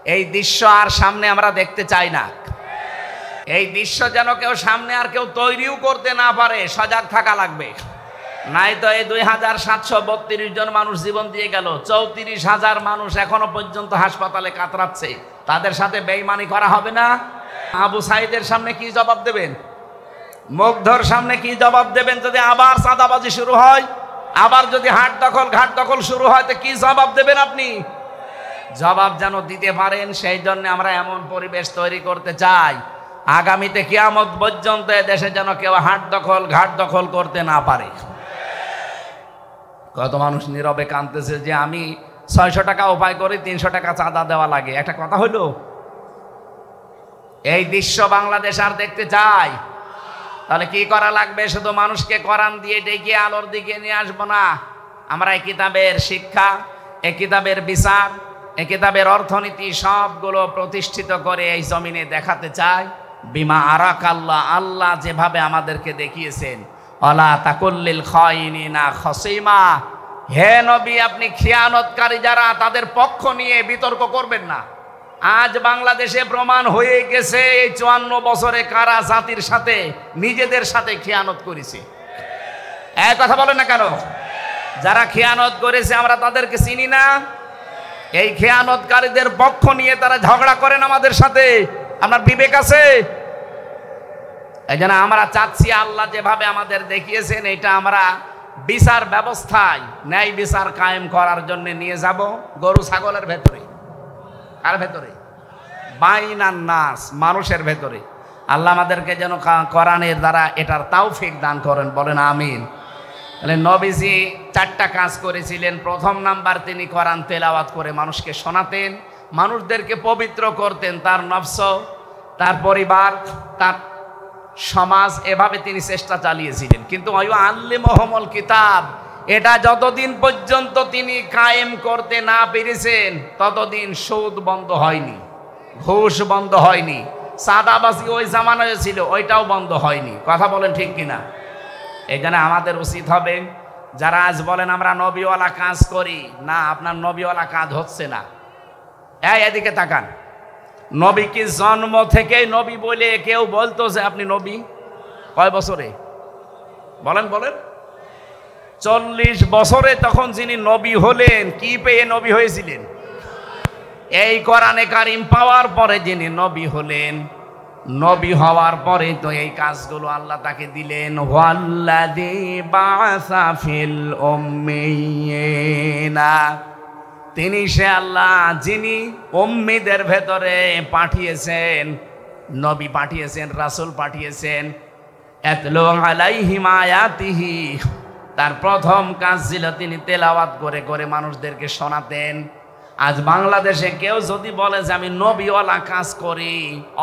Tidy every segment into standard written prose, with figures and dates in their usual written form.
এই দৃশ্য আর সামনে আমরা দেখতে চাই না। এই দৃশ্য যেন কেউ সামনে আর কেউ তৈরিও করতে না পারে, সজাগ থাকা লাগবে। নাই তো এই 2732 জন মানুষ জীবন দিয়ে গেল, 34,000 মানুষ এখনো পর্যন্ত হাসপাতালে কাতরাচ্ছে। তাদের সাথে বেঈমানি করা হবে না? আবু সাইদের সামনে কি জবাব দেবেন? মুগ্ধর সামনে কি জবাব দেবেন? যদি আবার চাঁদাবাজি শুরু হয়, আবার যদি হাট দখল ঘাট দখল শুরু হয়, তো কি জবাব দেবেন আপনি? জবাব যেন দিতে পারেন, সেই জন্য আমরা এমন পরিবেশ তৈরি করতে চাই আগামীতে কিয়ামত পর্যন্ত দেশে যেন কেউ হাট দখল ঘাট দখল করতে না পারে। কত মানুষ নীরবে কাঁদতেছে যে আমি 600 টাকা উপায় করি, 300 টাকা চাঁদা দেওয়া লাগে। একটা কথা হলো, এই দৃশ্য বাংলাদেশ আর দেখতে চাই? তাহলে কি করা লাগবে? শুধু মানুষকে কোরআন দিয়ে ডেকে আলোর দিকে নিয়ে আসবো না। আমরা এই কিতাবের শিক্ষা, এই কিতাবের বিচার, এই কিতাবের অর্থনীতি সবগুলো প্রতিষ্ঠিত করে এই জমিনে দেখাতে চাই বিমা আরাকাল্লাহ, আল্লাহ যেভাবে আমাদেরকে দেখিয়েছেন। ওয়ালা তাকুল্লিল খাইনিনা খসিমা, হে নবী আপনি খিয়ানতকারী যারা তাদের পক্ষ নিয়ে বিতর্ক করবেন না। আজ বাংলাদেশে প্রমাণ হয়ে গেছে এই 54 বছরে কারা জাতির সাথে নিজেদের সাথে খিয়ানত করেছে। এক কথা বলেন না কেন? যারা খিয়ানত করেছে আমরা তাদেরকে চিনি না? এই খেয়ানতকারীদের পক্ষ নিয়ে তারা ঝগড়া করেন আমাদের সাথে। আপনার বিবেক আছে? এই জন্য আমরা চাচ্ছি আল্লাহ যেভাবে আমাদের দেখিয়েছেন এটা আমরা বিচার ব্যবস্থায় ন্যায় বিচার কায়েম করার জন্য নিয়ে যাব গরু ছাগলের ভেতরে। কার ভেতরে? বাইনান নাস, মানুষের ভেতরে। আল্লাহ আমাদেরকে যেন কোরআনের দ্বারা এটার তৌফিক দান করেন, বলেন আমিন। তাহলে নবীজি 4টা কাজ করেছিলেন। প্রথম নাম্বার, তিনি কোরআন তেলাওয়াত করে মানুষকে শোনাতেন, মানুষদেরকে পবিত্র করতেন, তার নফস, তার পরিবার, তার সমাজ, এভাবে তিনি চেষ্টা চালিয়েছিলেন। কিন্তু আল্লিমুহুমুল কিতাব, এটা যতদিন পর্যন্ত তিনি কায়েম করতে না পেরেছেন ততদিন সুদ বন্ধ হয়নি, ঘুষ বন্ধ হয়নি, সাদাবাজি ওই জামানায় ছিল ওইটাও বন্ধ হয়নি। কথা বলেন ঠিক কিনা? এখানে আমাদের উচিত হবে, যারা আজ বলেন আমরা নবীওয়ালা কাজ করি না, আপনার নবীওয়ালা কাজ হচ্ছে না। এদিকে তাকান, নবী কি জন্ম থেকেই নবী বলে কেউ বলতো যে আপনি নবী? কয় বছরে বলেন? 40 বছরে তখন যিনি নবী হলেন, কি পেয়ে নবী হয়েছিলেন? এই কোরআনে কারিম পাওয়ার পরে যিনি নবী হলেন, নবী হওয়ার পরে তো এই কাজগুলো আল্লাহ তাকে দিলেন। ওয়াল্লাযী বা'সা ফিল উম্মিয়িনা, তিনি সে আল্লাহ যিনি উম্মিদের ভেতরে পাঠিয়েছেন, নবী পাঠিয়েছেন, রাসূল পাঠিয়েছেন। ইয়াতলু আলাইহিম আয়াতিহি, তার প্রথম কাজ ছিল তিনি তেলাওয়াত করে করে মানুষদেরকে শোনাতেন। আজ বাংলাদেশে কেউ যদি বলে যে আমি নবীওয়ালা কাজ করি,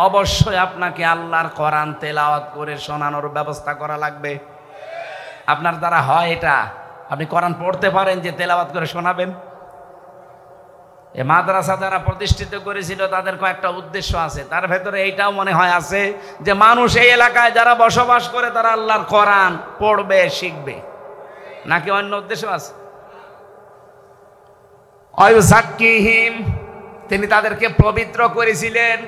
অবশ্যই আপনাকে আল্লাহর কোরআন তেলাওয়াত করে শোনানোর ব্যবস্থা করা লাগবে। আপনার দ্বারা হয় এটা? আপনি কোরআন পড়তে পারেন যে তেলাওয়াত করে শোনাবেন? এই মাদ্রাসা যারা প্রতিষ্ঠিত করেছিল তাদের কয়েকটা উদ্দেশ্য আছে, তার ভেতরে এইটাও মনে হয় আছে যে মানুষ এই এলাকায় যারা বসবাস করে তারা আল্লাহর কোরআন পড়বে, শিখবে, নাকি অন্য উদ্দেশ্য আছে? অয়ুযাক্কিহিম, তিনি তাদেরকে পবিত্র করেছিলেন।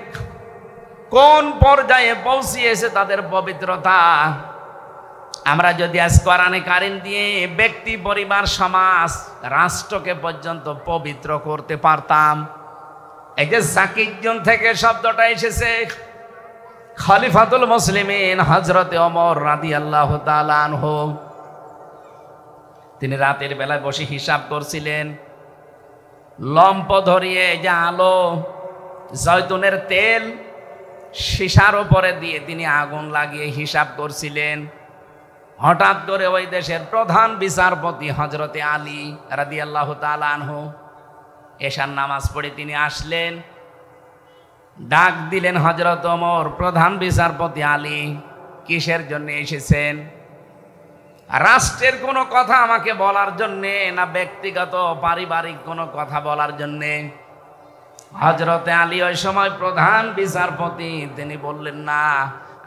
কোন পর্যায়ে পৌঁছিয়েছে তাদের পবিত্রতা? আমরা যদি আজ কোরআনে কারিম দিয়ে ব্যক্তি, পরিবার, সমাজ, রাষ্ট্রকে পর্যন্ত পবিত্র করতে পারতাম। এই যে যাকিজ্জন থেকে শব্দটা এসেছে, খলিফাতুল মুসলিমিন হযরতে ওমর রাদিয়াল্লাহু তাআলা আনহু, তিনি রাতের বেলায় বসে হিসাব করছিলেন। লম্প ধরিয়ে যে আলো, জয়তুনের তেল সীসার উপরে দিয়ে তিনি আগুন লাগিয়ে হিসাব করছিলেন। হঠাৎ করে ওই দেশের প্রধান বিচারপতি হযরতে আলী রাদিয়াল্লাহু তাআলা আনহু এশার নামাজ পড়ে তিনি আসলেন। ডাক দিলেন, হযরত ওমর, প্রধান বিচারপতি আলী, কিসের জন্য এসেছেন? রাষ্ট্রের কোনো কথা আমাকে বলার জন্যে, না ব্যক্তিগত পারিবারিক কোনো কথা বলার জন্যে? হযরতে আলী ওই সময় প্রধান বিচারপতি, তিনি বললেন, না,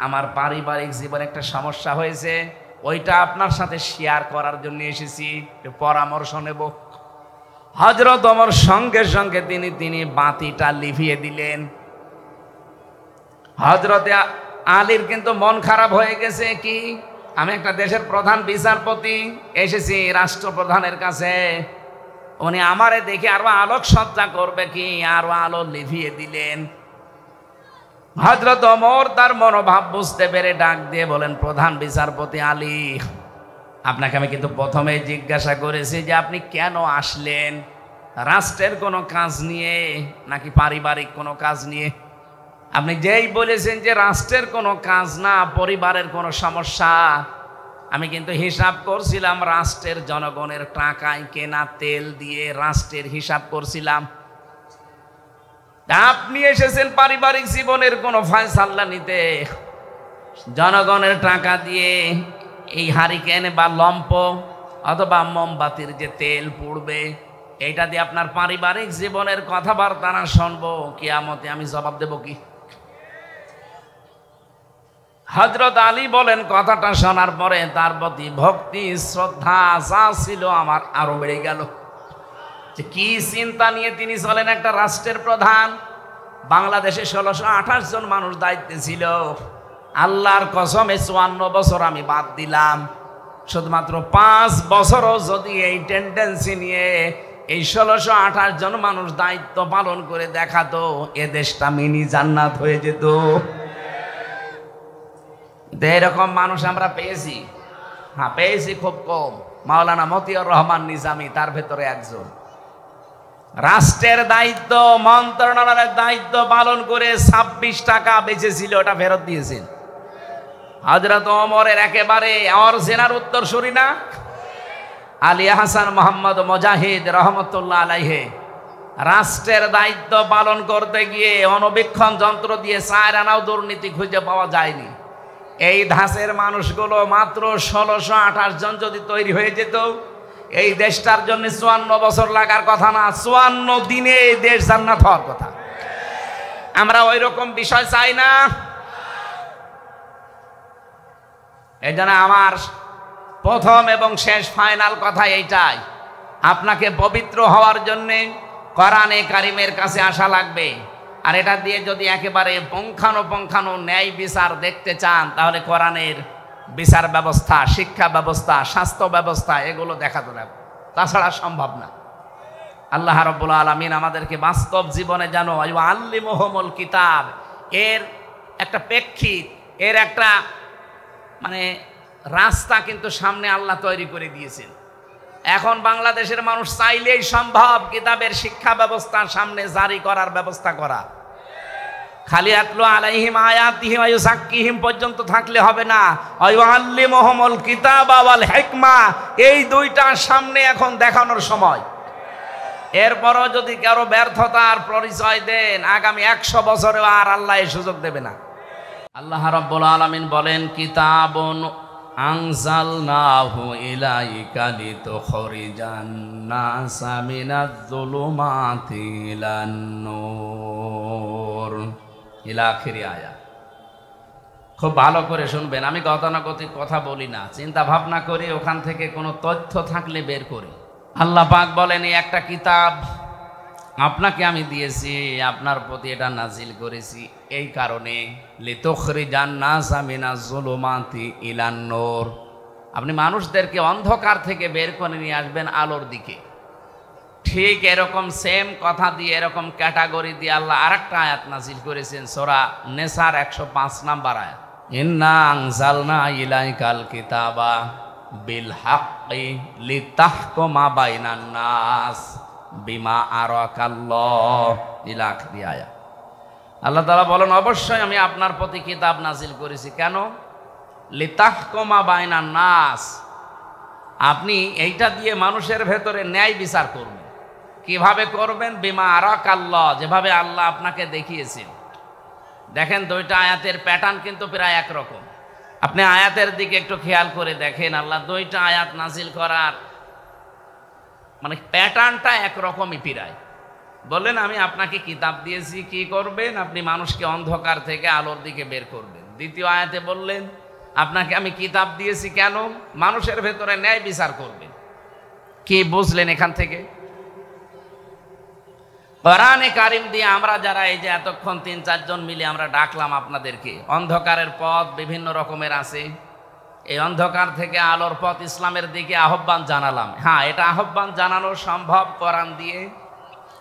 আমার পারিবারিক জীবনে একটা সমস্যা হয়েছে, ওইটা আপনার সাথে শেয়ার করার জন্য এসেছি, পরামর্শ নেব। হযরত ওমর সঙ্গে সঙ্গে তিনি বাতিটা লিভিয়ে দিলেন। হযরতে আলীর কিন্তু মন খারাপ হয়ে গেছে, কি আমি একটা দেশের প্রধান বিচারপতি এসেছি রাষ্ট্রপ্রধানের কাছে, উনি আমারে দেখে আরো আলোকসজ্জা করবে কি, আরো আলো লিভিয়ে দিলেন। হযরত ওমর তার মনোভাব বুঝতে পেরে ডাক দিয়ে বলেন, প্রধান বিচারপতি আলী, আপনাকে আমি কিন্তু প্রথমে জিজ্ঞাসা করেছি যে আপনি কেন আসলেন, রাষ্ট্রের কোনো কাজ নিয়ে নাকি পারিবারিক কোনো কাজ নিয়ে? আপনি যেই বলেছেন যে রাষ্ট্রের কোনো কাজ না, পরিবারের কোনো সমস্যা, আমি কিন্তু হিসাব করছিলাম রাষ্ট্রের জনগণের টাকায় কেনা তেল দিয়ে রাষ্ট্রের হিসাব করছিলাম। আপনি এসেছেন পারিবারিক জীবনের কোনো ফয়সালা নিতে, জনগণের টাকা দিয়ে এই হারিকেন বা লম্প অথবা মোমবাতির যে তেল পুড়বে, এইটা দিয়ে আপনার পারিবারিক জীবনের কথাবার্তা না শুনবো, কিয়ামতে আমি জবাব দেব কি? হযরত আলী বলেন, কথাটা শোনার পরে তার প্রতি ভক্তি শ্রদ্ধা যা ছিল আমার আরো বেড়ে গেল। যে কি চিন্তা নিয়ে তিনি চলেন, একটা রাষ্ট্রের প্রধান, বাংলাদেশে 1628 জন মানুষ দায়িত্বে ছিল। আল্লাহর কসমে 54 বছর আমি বাদ দিলাম, শুধুমাত্র 5 বছরও যদি এই টেন্ডেন্সি নিয়ে এই 1628 জন মানুষ দায়িত্ব পালন করে দেখাতো, এ দেশটা মিনি জান্নাত হয়ে যেত। এরকম মানুষ আমরা পেয়েছি, হ্যাঁ পেয়েছি খুব কম। মাওলানা মতিউর রহমান নিজামী তার ভেতরে একজন। রাষ্ট্রের দায়িত্ব, মন্ত্রণালয়ের দায়িত্ব পালন করে 26 টাকা বেঁচেছিল, ওটা ফেরত দিয়েছেন। হযরত ওমরের একেবারে অরিজিনাল উত্তরসূরি না, আলী হাসান মোহাম্মদ মুজাহিদ রহমতুল্লাহ আলাইহি, রাষ্ট্রের দায়িত্ব পালন করতে গিয়ে অনবীক্ষণ যন্ত্র দিয়ে 4 আনাও দুর্নীতি খুঁজে পাওয়া যায়নি। এই ধাঁচের মানুষগুলো মাত্র 1628 জন যদি তৈরি হয়ে যেত, এই দেশটার জন্য 54 বছর লাগার কথা না, 54 দিনে এই দেশ জান্নাত হওয়ার কথা। আমরা ওই রকম বিষয় চাই না। এই জন্য আমার প্রথম এবং শেষ ফাইনাল কথা এইটাই, আপনাকে পবিত্র হওয়ার জন্যে কোরআনে কারিমের কাছে আসা লাগবে। আর এটা দিয়ে যদি একেবারে পুঙ্খানুপুঙ্খানু ন্যায় বিচার দেখতে চান, তাহলে কোরআনের বিচার ব্যবস্থা, শিক্ষা ব্যবস্থা, স্বাস্থ্য ব্যবস্থা, এগুলো দেখাতে লাগবে, তাছাড়া সম্ভব না। আল্লাহ রাব্বুল আলামিন আমাদেরকে বাস্তব জীবনে যেন আল্লিমুহুমুল কিতাব এর একটা প্রেক্ষিত, এর একটা মানে রাস্তা কিন্তু সামনে আল্লাহ তৈরি করে দিয়েছেন। এখন বাংলাদেশের মানুষ চাইলেই সম্ভব কিতাবের শিক্ষা ব্যবস্থা সামনে জারি করার ব্যবস্থা করা। খালি আতলু আলাইহিম আয়াতিহি ওয়া ইউযাক্কিহিম পর্যন্ত থাকলে হবে না, ওয়া ইউআল্লিমুহুমুল কিতাবা ওয়াল হিকমা, এই দুইটা সামনে এখন দেখানোর সময়। এরপরও যদি কারো ব্যর্থতার পরিচয় দেন, আগামী 100 বছরেও আর আল্লাহ এই সুযোগ দেবে না। আল্লাহ রাব্বুল আলামিন বলেন, কিতাবুন আনজালনাহু ইলাইকা লিতুখরিজান নাসা মিনাজ-যুলুমাতি ইলান নূর, ইলা আখিরি আয়াত। খুব ভালো করে শুনবেন, আমি গতানুগতিক কথা বলি না, চিন্তা ভাবনা করি, ওখান থেকে কোনো তথ্য থাকলে বের করি। আল্লাহ পাক বলেন, এই একটা কিতাব আপনাকে আমি দিয়েছি, আপনার প্রতি এটা নাজিল করেছি এই কারণে, লিতুখরিজান নাসা মিনাজ-যুলুমাতি ইলান নূর, আপনি মানুষদেরকে অন্ধকার থেকে বের করে নিয়ে আসবেন আলোর দিকে। ঠিক এরকম সেম কথা দিয়ে, এরকম ক্যাটাগরি দিয়ে আল্লাহ আরেকটা আয়াত নাজিল করেছেন, সূরা নেসার 105 নম্বর আয়াত, ইন্না আনজালনা ইলাইকাল কিতাবা বিল হাক্কি লিতাহকুমা বাইনান নাস বিমা আরাকাল্লাহ, ইলা আখিরি আয়াত। আল্লাহ তাআলা বলেন, অবশ্যই আমি আপনার প্রতি কিতাব নাজিল করেছি, কেন? লিতাহকুমা বাইনান নাস, আপনি এইটা দিয়ে মানুষের ভেতরে ন্যায় বিচার করবেন। কিভাবে করবেন? বিমা আরাকাল্লাহ, যেভাবে আল্লাহ আপনাকে দেখিয়েছেন। দেখেন দুইটা আয়াতের প্যাটার্ন কিন্তু প্রায় একরকম। আপনি আয়াতের দিকে একটু খেয়াল করে দেখেন, আল্লাহ দুইটা আয়াত নাজিল করার মানে প্যাটার্নটা একরকমই প্রায়। বললেন, আমি আপনাকে কিতাব দিয়েছি, কি করবেন? আপনি মানুষকে অন্ধকার থেকে আলোর দিকে বের করবেন। দ্বিতীয় আয়াতে বললেন, আপনাকে আমি কিতাব দিয়েছি কেন? মানুষের ভেতরে ন্যায় বিচার করবেন। কি বুঝলেন এখান থেকে? কোরআনে কারিম দিয়ে আমরা যারা এই যে এতক্ষণ ৩-৪ জন মিলে আমরা ডাকলাম আপনাদেরকে, অন্ধকারের পথ বিভিন্ন রকমের আছে, এই অন্ধকার থেকে আলোর পথ ইসলামের দিকে আহ্বান জানালাম। হ্যাঁ, এটা আহ্বান জানানো সম্ভব কোরআন দিয়ে।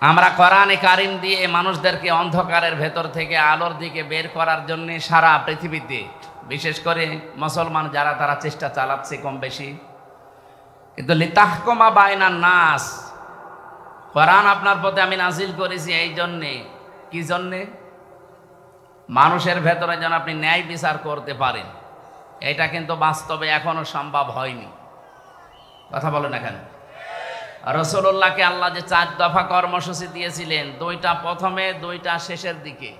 আমরা কোরআনে কারিম দিয়ে মানুষদেরকে অন্ধকারের ভেতর থেকে আলোর দিকে বের করার জন্য সারা পৃথিবীতে, বিশেষ করে মুসলমান যারা, তারা চেষ্টা চালাচ্ছে কম বেশি। কিন্তু লিতাহকুমা বাইনান নাস, কোরআন আপনার পথে আমি নাজিল করেছি এই জন্যে। কি জন্যে? মানুষের ভেতরে যেন আপনি ন্যায় বিচার করতে পারেন। এটা কিন্তু বাস্তবে এখনো সম্ভব হয়নি। কথা বলে না কেন? রাসূলুল্লাহকে আল্লাহ যে 4 দফা কর্মসূচি দিয়েছিলেন, 2টা প্রথমে, 2টা শেষের দিকে,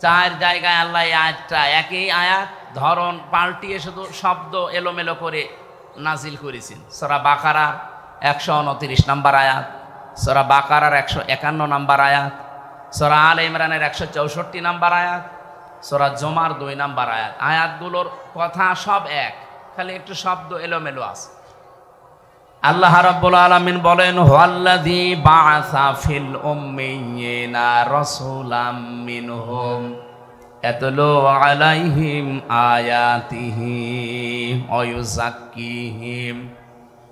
4 জায়গায় আল্লাহ এই আয়াতটা, একই আয়াত ধরন পাল্টিয়ে শুধু শব্দ এলোমেলো করে নাজিল করেছেন। সূরা বাকারা 129 নম্বর আয়াত, সূরা বাকারার 151 নম্বর আয়াত, সূরা আলে ইমরানের 164 নম্বর আয়াত, সূরা জুমার 2 নম্বর আয়াত। আয়াতগুলোর কথা সব এক, খালি একটু শব্দ এলোমেলো আছে। আল্লাহ রাব্বুল আলামিন বলেন, হুয়াল্লাযী বাআসা ফিল উম্মিয়িনা রাসূলাম মিনহুম ইয়াতলু আলাইহিম আয়াতিহি ওয়া ইউযাক্কিহিম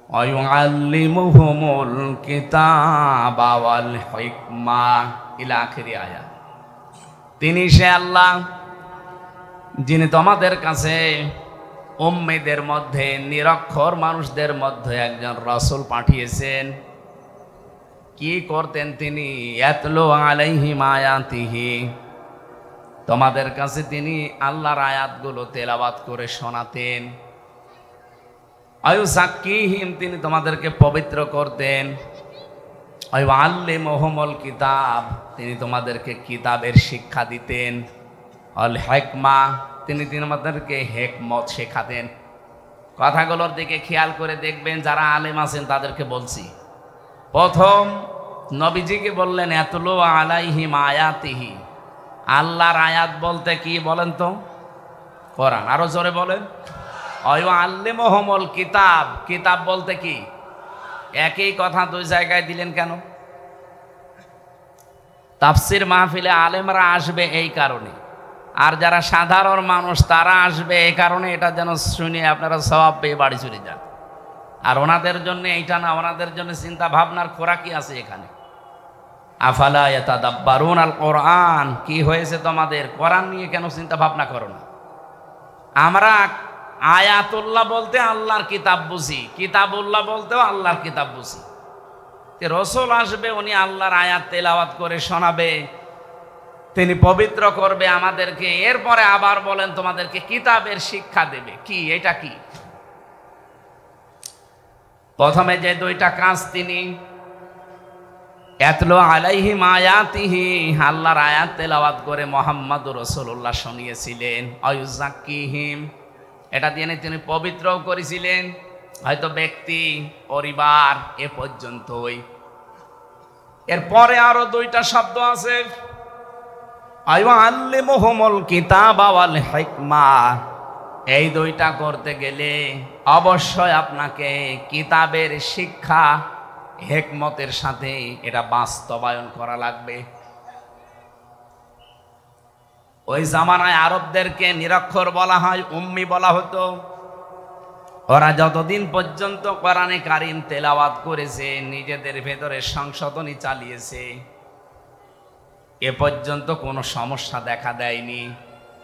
ওয়া ইউআল্লিমুহুমুল কিতাবা ওয়াল হিকমা ইলা আখিরি আয়াত। তিনি সে আল্লাহ যিনি তোমাদের কাছে উম্মীদের মধ্যে, নিরক্ষর মানুষদের মধ্যে একজন রাসূল পাঠিয়েছেন। কি করতেন তিনি? ইয়াতলু আলাইহিম আয়াতিহি, তোমাদের কাছে তিনি আল্লাহর আয়াতগুলো তেলাওয়াত করে শোনাতেন। আয়ুযাক্কিহিম, তিনি তোমাদেরকে পবিত্র করতেন। আল্লিমুহুমুল কিতাব, তিনি তোমাদেরকে কিতাবের শিক্ষা দিতেন। আল হিকমা, তিনি তোমাদেরকে হিকমত শেখাতেন। কথাগুলোর দিকে খেয়াল করে দেখবেন, যারা আলেম আছেন তাদেরকে বলছি। প্রথম নবীজিকে বললেন ইয়াতলু আলাইহিম আয়াতিহি, আল্লাহর আয়াত বলতে কি বলেন তো? কোরআন। আরো জোরে বলেন। আল্লিমুহুমুল কিতাব, কিতাব বলতে কি? একই কথা 2 জায়গায় দিলেন কেন? তাফসীর মাহফিলে আলেমরা আসবে এই কারণে, আর যারা সাধারণ মানুষ তারা আসবে এই কারণে, এটা যেন শুনে আপনারা সওয়াব পেয়ে বাড়ি চলে যান। আর ওনাদের জন্য এইটা না, ওনাদের জন্য চিন্তা ভাবনার খোরাকি আছে এখানে। আফালা ইয়াতাদাব্বারুন আল কোরআন, কি হয়েছে তোমাদের? কোরআন নিয়ে কেন চিন্তা ভাবনা করো না? আমরা আয়াতুল্লাহ বলতে আল্লাহর কিতাব বুঝি, কিতাবুল্লাহ বলতেও আল্লাহর কিতাব বুঝি। রাসূল আসবে, উনি আল্লাহর আয়াত তেলাওয়াত করে শোনাবে, তিনি পবিত্র করবে আমাদেরকে, এরপরে আবার বলেন তোমাদেরকে কিতাবের শিক্ষা দেবে। কি এটা? কি প্রথমে যে 2টা কাজ তিনি ইয়াতলু আলাইহিম আয়াতিহি, আল্লাহর আয়াত তেলাওয়াত করে মুহাম্মদুর রাসূলুল্লাহ শুনিয়েছিলেন। আয়ুযাক্কিহিম, এটা দিয়ে তিনি পবিত্রও করেছিলেন, হয়তো ব্যক্তি, পরিবার, এ পর্যন্তই। এরপরে আরো 2টা শব্দ আছে, আল্লিমুহুমুল কিতাবা ওয়াল হিকমা। এই 2টা করতে গেলে অবশ্যই আপনাকে কিতাবের শিক্ষা হিকমতের সাথে এটা বাস্তবায়ন করা লাগবে। ওই জামানায় আরবদেরকে নিরক্ষর বলা হয়, উম্মি বলা হতো। ওরা যতদিন পর্যন্ত কোরআনে কারিম তেলাওয়াত করেছে, নিজেদের ভেতরে সংশোধনী চালিয়েছে, এ পর্যন্ত কোনো সমস্যা দেখা দেয়নি।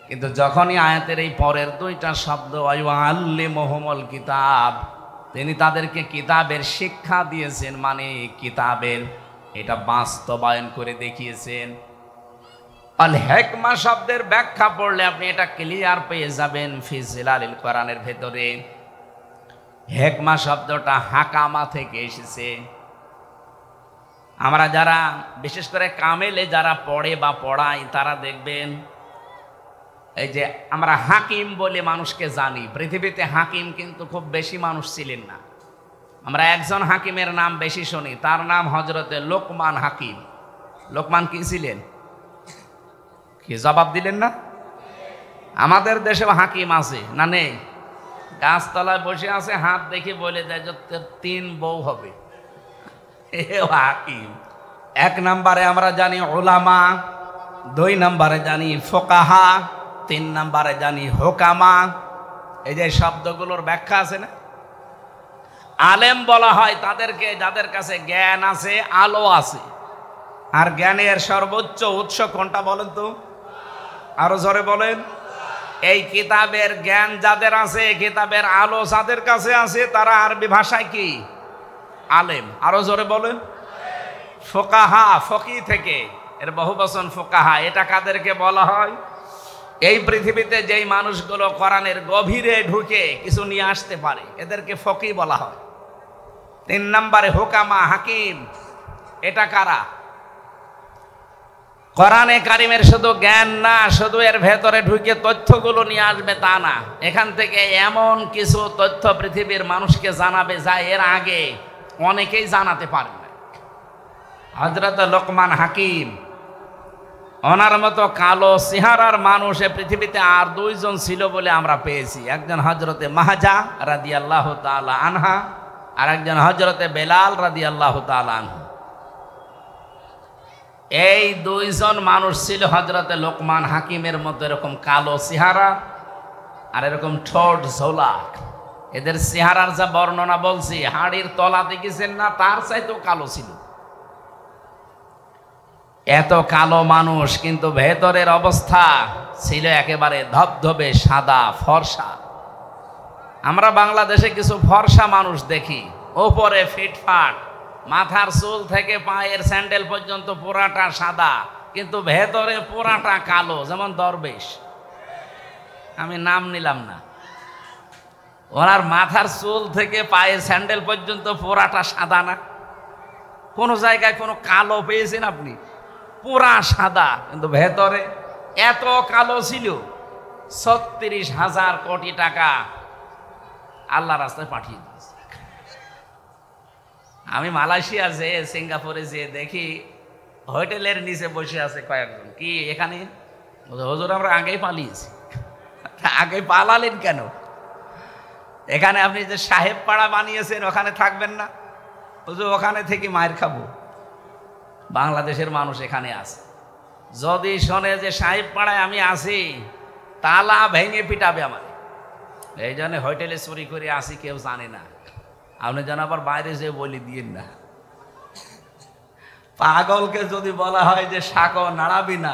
কিন্তু যখনই আয়াতের এই পরের 2টা শব্দ আল্লিমুহুমুল কিতাব, তিনি তাদেরকে কিতাবের শিক্ষা দিয়েছেন, মানে কিতাবের এটা বাস্তবায়ন করে দেখিয়েছেন। আল হিকমা শব্দের ব্যাখ্যা পড়লে আপনি এটা ক্লিয়ার পেয়ে যাবেন ফি জিলালিল কোরআনের ভেতরে। হিকমা শব্দটা হাকামা থেকে এসেছে। আমরা যারা বিশেষ করে কামেলে যারা পড়ে বা পড়াই, তারা দেখবেন এই যে আমরা হাকিম বলে মানুষকে জানি, পৃথিবীতে হাকিম কিন্তু খুব বেশি মানুষ ছিলেন না। আমরা একজন হাকিমের নাম বেশি শুনি, তার নাম হযরতে লোকমান হাকিম। লোকমান কি ছিলেন? কি জবাব দিলেন না? আমাদের দেশে হাকিম আছে না নেই? গাছতলায় বসে আছে, হাত দেখে বলে যায় যে 3 বউ হবে, এ হাকিম। এক নম্বরে আমরা জানি উলামা, 2 নম্বরে জানি ফোকাহা, 3 নম্বরে জানি হোকামা। এই যে শব্দগুলোর ব্যাখ্যা আছে না, আলেম বলা হয় তাদেরকে যাদের কাছে জ্ঞান আছে, আলো আছে। আর জ্ঞানের সর্বোচ্চ উৎস কোনটা বলেন তো, আরো জোরে বলেন। এই কিতাবের জ্ঞান যাদের আছে, কিতাবের আলো যাদের কাছে আছে, তারা আরবি ভাষায় কি আলেম। আরো জোরে বলেন। ফোকাহা, ফকি থেকে এর বহুবচন ফোকাহা। এটা কাদেরকে বলা হয়? এই পৃথিবীতে যেই মানুষগুলো কোরআনের গভীরে ঢুকে কিছু নিয়ে আসতে পারে, এদেরকে ফকি বলা হয়। 3 নম্বরে হোকামা, হাকিম। এটা কারা? কোরআনে কারিমের শুধু জ্ঞান না, শুধু এর ভেতরে ঢুকে তথ্যগুলো নিয়ে আসবে তা না, এখান থেকে এমন কিছু তথ্য পৃথিবীর মানুষকে জানাবে যা এর আগে অনেকেই জানাতে পারে না। হযরত লোকমান হাকিম, ওনার মতো কালো চেহারার মানুষ এ পৃথিবীতে আর 2 জন ছিল বলে আমরা পেয়েছি। একজন হযরতে মাহজা রাদিয়াল্লাহু তাআলা আনহা, আর একজন হযরতে বেলাল রাদিয়াল্লাহু তাআলা আনহু। এই 2 জন মানুষ ছিল হযরতে লোকমান হাকিমের মতো এরকম কালো চেহারা আর এরকম ঠোঁট ঝোলা। এদের চেহারার যা বর্ণনা বলছি, হাড়ির তলা দেখেছেন না, তার চাইতেও কালো ছিল। এত কালো মানুষ, কিন্তু ভেতরের অবস্থা ছিল একেবারে ধবধবে সাদা ফর্সা। আমরা বাংলাদেশে কিছু ফর্সা মানুষ দেখি, ওপরে ফিটফাট, মাথার চুল থেকে পায়ের স্যান্ডেল পর্যন্ত পুরাটা সাদা, কিন্তু ভেতরে পুরাটা কালো, যেমন দরবেশ। আমি নাম নিলাম না। ওনার মাথার চুল থেকে পায়ের স্যান্ডেল পর্যন্ত পুরাটা সাদা না? কোনো জায়গায় কোনো কালো পেয়েছেন আপনি? পুরা সাদা, কিন্তু ভেতরে এত কালো ছিল। 36,000 কোটি টাকা আল্লাহ রাস্তায় পাঠিয়ে দিয়েছে। আমি মালয়েশিয়া যেয়ে, সিঙ্গাপুরে যেয়ে দেখি হোটেলের নিচে বসে আছে কয়েকজন। কি এখানে? হুজুর আমরা আগেই পালিয়েছি। আগে পালালেন কেন? এখানে আপনি যে সাহেব পাড়া বানিয়েছেন ওখানে থাকবেন না? হুজুর ওখানে থেকে মায়ের খাবো। বাংলাদেশের মানুষ এখানে আছে, যদি শোনে যে সাহেব পাড়ায় আমি আছি, তালা ভেঙে পিটাবে আমার। এই জন্য হোটেলে চুরি করে আসি, কেউ জানে না। আপনি যেন আবার বাইরে যেয়ে বলি দিয়েন না। পাগলকে যদি বলা হয় যে শাকও নাড়াবি না,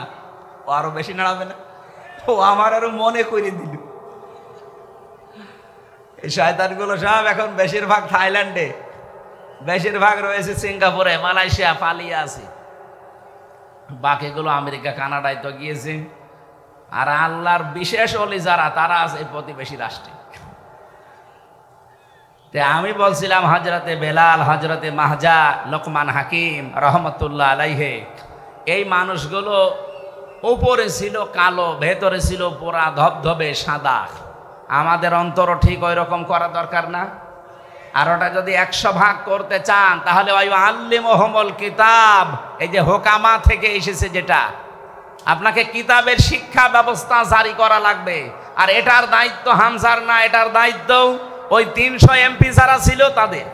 ও আরো বেশি নাড়াবে না। ও আমার আরো মনে করে দিল। এই শয়তানগুলো সব এখন বেশিরভাগ থাইল্যান্ডে, বেশিরভাগ রয়েছে সিঙ্গাপুরে, মালয়েশিয়া, পালিয়ে আছে। বাকিগুলো আমেরিকা, কানাডায় তো গিয়েছে। আর আল্লাহর বিশেষ ওলি যারা, তারা আছে এই প্রতিবেশী রাষ্ট্রে। আমি বলছিলাম হযরতে বেলাল, হযরতে মাহজা, লোকমান হাকিম রহমতুল্লাহ আলাইহে, এই মানুষগুলো উপরে ছিল কালো, ভেতরে ছিল পুরা ধবধবে সাদা। আমাদের অন্তরও ঠিক ওই রকম করা দরকার না? আর ওটা যদি 100 ভাগ করতে চান, তাহলে ওই আল্লিমুহুমুল কিতাব, এই যে হোকামা থেকে এসেছে, যেটা আপনাকে কিতাবের শিক্ষা ব্যবস্থা জারি করা লাগবে। আর এটার দায়িত্ব হামজার না, এটার দায়িত্ব ওই 300 এমপি যারা ছিল তাদের।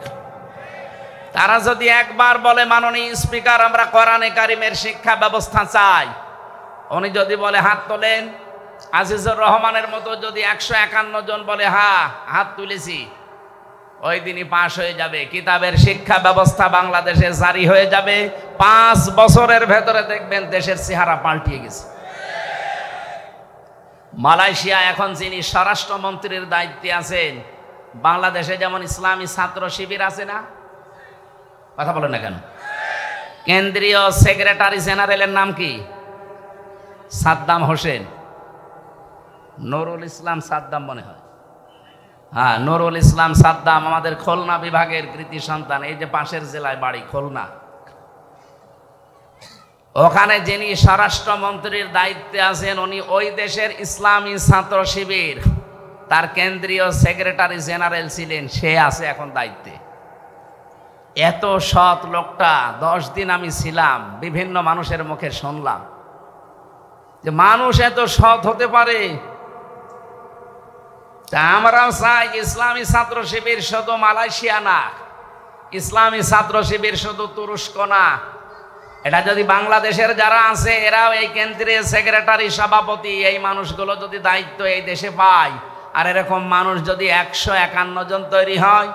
তারা যদি একবার বলে, মাননীয় স্পিকার আমরা কোরআনে কারিমের শিক্ষা ব্যবস্থা চাই, উনি যদি বলে হাত তোলেন, আজিজুর রহমানের মতো যদি 151 জন বলে হ্যাঁ হাত তুলেছি, ওই দিনই পাশ হয়ে যাবে। কিতাবের শিক্ষা ব্যবস্থা বাংলাদেশে জারি হয়ে যাবে। 5 বছরের ভেতরে দেখবেন দেশের চেহারা পাল্টিয়ে গেছে। মালয়েশিয়া এখন যিনি স্বরাষ্ট্রমন্ত্রীর দায়িত্বে আছেন, বাংলাদেশে যেমন ইসলামী ছাত্র শিবির আছে না? কথা বলেন না কেন? কেন্দ্রীয় সেক্রেটারি জেনারেলের নাম কি? সাদ্দাম হোসেন, নুরুল ইসলাম সাদ্দাম মনে হয়। হ্যাঁ, নুরুল ইসলাম সাদ্দাম আমাদের খুলনা বিভাগের কৃতি সন্তান। এই যে পাশের জেলায় বাড়ি খুলনা। ওখানে যিনি স্বরাষ্ট্রমন্ত্রীর দায়িত্বে আছেন, উনি ওই দেশের ইসলামী ছাত্র শিবির, তার কেন্দ্রীয় সেক্রেটারি জেনারেল ছিলেন। সে আছে এখন দায়িত্বে। এত সৎ লোকটা, 10 দিন আমি ছিলাম, বিভিন্ন মানুষের মুখে শুনলাম যে মানুষ এত সৎ হতে পারে। তা আমরাও চাই ইসলামী ছাত্র শিবির শুধু মালয়েশিয়া না, ইসলামী ছাত্র শিবির শুধু তুরস্ক না, এটা যদি বাংলাদেশের যারা আছে এরাও এই কেন্দ্রীয় সেক্রেটারি সভাপতি এই মানুষগুলো যদি দায়িত্ব এই দেশে পায়, আর এরকম মানুষ যদি 151 জন তৈরি হয়,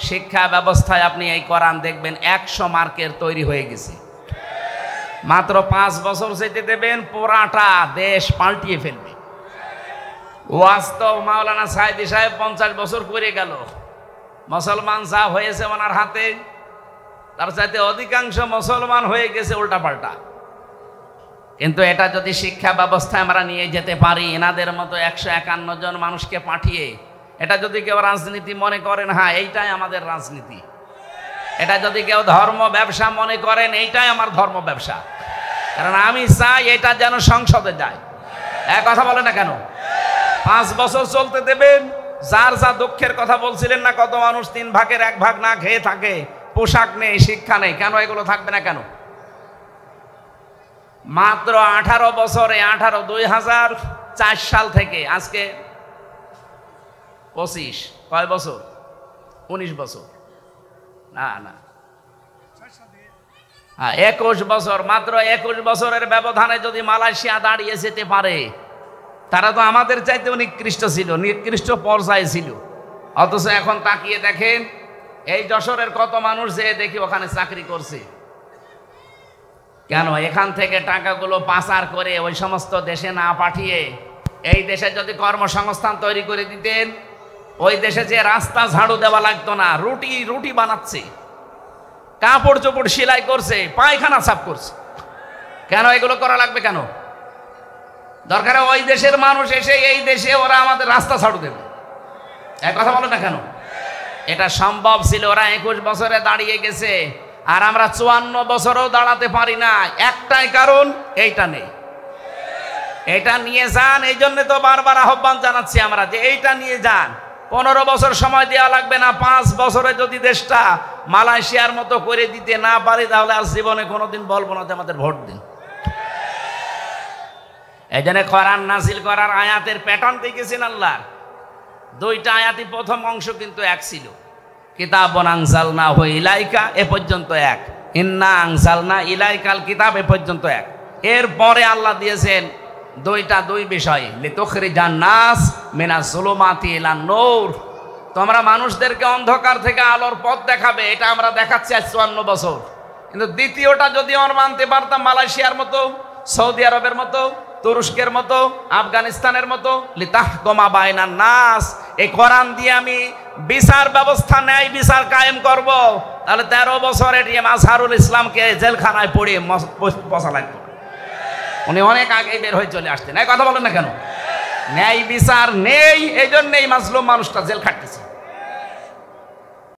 শিক্ষা ব্যবস্থায় আপনি এই কোরআন দেখবেন 100 মার্কের তৈরি হয়ে গেছে। মাত্র 5 বছর যেতে দেবেন, পুরাটা দেশ পাল্টিয়ে ফেলবে। ওয়াস্তব মাওলানা সাইদি সাহেব 50 বছর করে গেল, মুসলমান যা হয়েছে ওনার হাতে, তার চাইতে অধিকাংশ মুসলমান হয়ে গেছে উল্টাপাল্টা। কিন্তু এটা যদি শিক্ষা ব্যবস্থায় আমরা নিয়ে যেতে পারি, এনাদের মতো 151 জন মানুষকে পাঠিয়ে, এটা যদি কেউ রাজনীতি মনে করেন, হ্যাঁ এইটাই আমাদের রাজনীতি, এটা যদি কেউ ধর্ম ব্যবসা মনে করেন, এইটাই আমার ধর্ম ব্যবসা, কারণ আমি চাই এটা যেন সংসদে যায়। এক কথা বলে না কেন? 5 বছর চলতে দেবেন। যার যা দুঃখের কথা বলছিলেন না, কত মানুষ 3 ভাগের 1 ভাগ না খেয়ে থাকে, পোশাক নেই, শিক্ষা নেই, কেন এগুলো থাকবে না কেন? মাত্র 18 বছরে 2004 সাল থেকে আজকে 25 কয় বছর? 19 বছর না না 21 বছর। মাত্র 21 বছরের ব্যবধানে যদি মালয়েশিয়া দাঁড়িয়ে যেতে পারে, তারা তো আমাদের চাইতে নিকৃষ্ট ছিল, নিকৃষ্ট পর্যায়ে ছিল। অথচ এখন তাকিয়ে দেখেন এই যশোরের কত মানুষ যে দেখি ওখানে চাকরি করছে। কেন? এখান থেকে টাকাগুলো পাচার করে ওই সমস্ত দেশে না পাঠিয়ে এই দেশে যদি কর্মসংস্থান তৈরি করে দিতেন, ওই দেশে যে রাস্তা ঝাড়ু দেওয়া লাগতো না, রুটি বানাচ্ছে, কাপড় চোপড় সেলাই করছে, পায়খানা সাফ করছে। কেন এগুলো করা লাগবে কেন? দরকার ওই দেশের মানুষ এসে এই দেশে ওরা আমাদের রাস্তা ঝাড়ু দেবে। এক কথা বলো না কেন? এটা সম্ভব ছিল, ওরা 21 বছরে দাঁড়িয়ে গেছে, আর আমরা 54 বছরেও দাঁড়াতে পারি না। একটাই কারণ, এইটা নেই। এটা নিয়ে যান, এই জন্য তো বারবার আহ্বান জানাচ্ছি আমরা যে এইটা নিয়ে যান। 15 বছর সময় দেওয়া লাগবে না, 5 বছরে যদি দেশটা মালয়েশিয়ার মতো করে দিতে না পারি, তাহলে আজ জীবনে কোনোদিন বলবো না যে আমাদের ভোট দিন। এই জন্য কোরআন নাজিল করার আয়াতের প্যাটার্ন দেখেছেন আল্লাহ। 2টা আয়াতই প্রথম অংশ কিন্তু এক ছিল, কিতাবুন আনজালনাহু ইলাইকা এ পর্যন্ত এক, ইন্না আনজালনা ইলাইকাল কিতাব এ পর্যন্ত এক। এরপরে আল্লাহ দিয়েছেন 2 বিষয়, লিতুখরিজান নাস মিনাজ জুলুমাতি ইলান নূর, তোমরা মানুষদেরকে অন্ধকার থেকে আলোর পথ দেখাবে। এটা আমরা দেখাচ্ছি আজ 54 বছর। কিন্তু দ্বিতীয়টা যদি আমরা মানতে পারতাম, মালয়েশিয়ার মতো, সৌদি আরবের মতো, তুরস্কের মতো, আফগানিস্তানের মতো, লিতাহকুমা বাইনান নাস, এই কোরআন দিয়ে আমি বিচার ব্যবস্থা, ন্যায় বিচার কায়েম করব, তাহলে 13 বছর এটিএম আজহারুল ইসলামকে জেলখানায় পড়িয়ে বসা লাগতো। উনি অনেক আগে বের হয়ে চলে আসতেন। এই কথা বলেন না কেন? ন্যায় বিচার নেই, এই জন্যই মাজলুম মানুষটা জেল খাটতেছে।